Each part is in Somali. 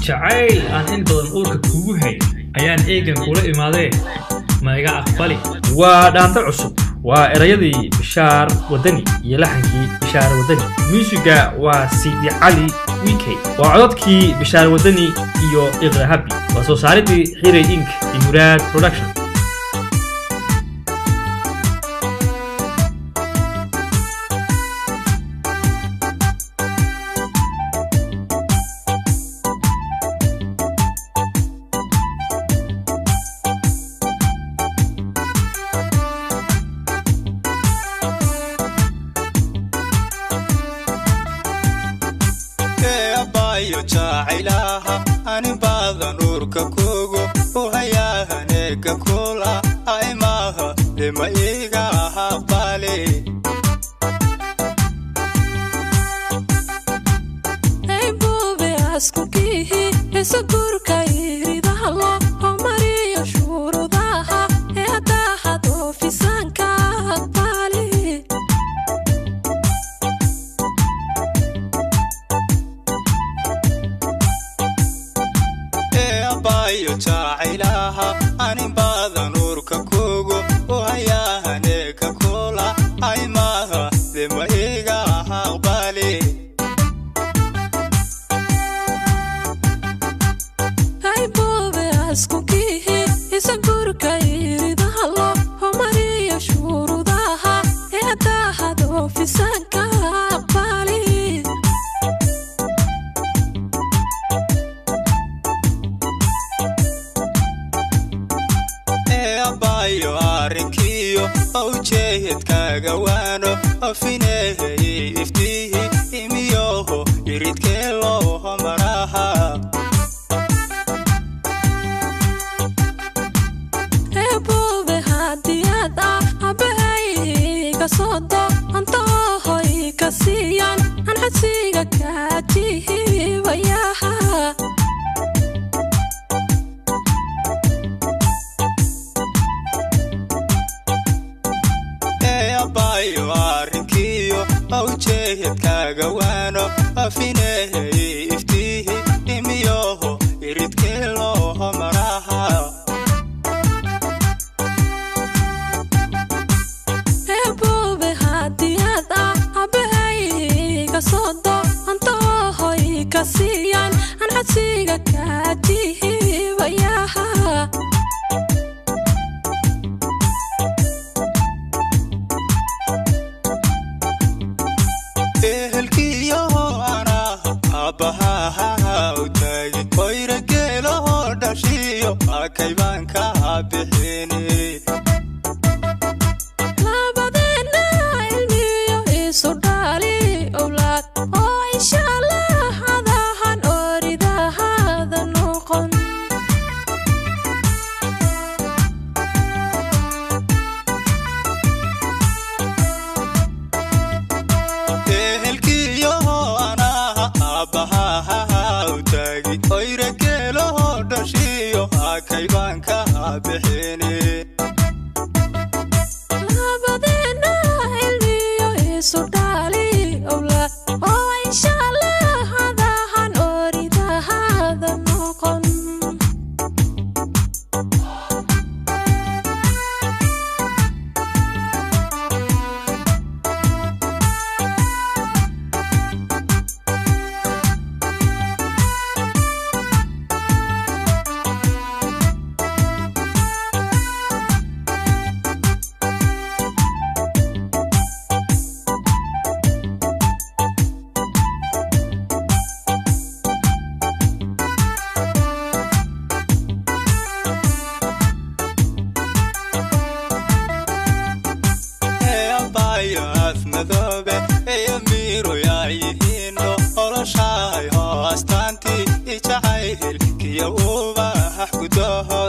jacayl aan in badan uurka kugu hay ayaan eegan kula imaadee ma iga aqbali waa dhaanta cusub waa erayadii Bishaar Wadani iyo laxankii Bishaar Wadani musiga waa Sidi Cali Wikey waa codadkii Bishaar Wadani iyo Iqra Habi waa soo saaridii Xiray Inc iyo Muraad Production jacaylaha ani badan urka kugu uhayahaneka kula aimaha lima iga habale ay bube askukihi esagurka iridahlo homariyo shurudaha eadahado fisanka habale jacaylaha ani badan urka kugu uhayahaneka kula aimaha lima iga habale ay bube askukihi esagurka iridahlo homariyo shurudaha eadahado fisanka habale abayo arinkiyo awjeedkaaga waano afineeyay iftihi imiyoho iridkeelo homaraha ebube hadiyada abahay kasodo antoho ikasiyan an xasiga kaatihi wayaha abayo arinkiyo awjeedkaaga waano afineeyay iftihi imiyoho iridkeelo homaraha ebube hadiyada abahay kasodo antoho ikasiyan an xasiga kaatihi wayaha kaybanka bixini labadena ilmiyo isu dhali awlaad oo insha Allah hadahan oridahada noqon ehelkiyo anaha abaha utagi oyregelo dhashiyo kaybanka bixini labadena ilmiyo isu dhali awlaad oo insha Allah hadahan oridahada noqon madoobe miro yaayihino oloshahay hoostanti ijacayl kiyo ubax gudaho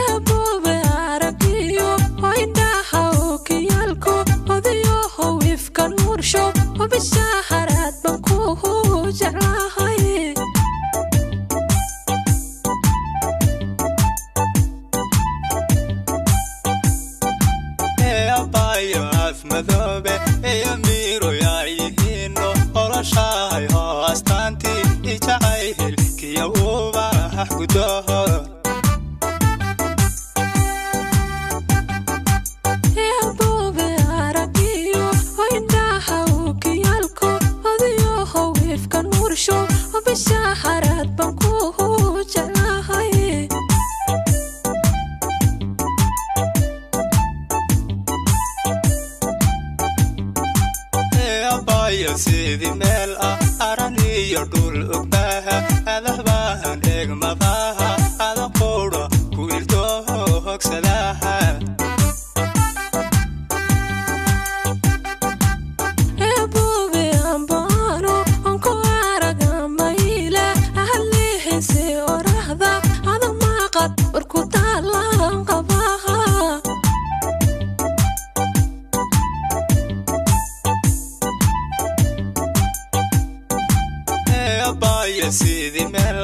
ebube aragiyo hoydaha ukiyalko odiyoho wifkan mursho obishaharad bankuhu jeclahay madoobe miro yaayihino abaya sidii meel araniyo dhul ogbaha adabahan eegmadaha ada qowra ku ildo hogsadaha sidii meel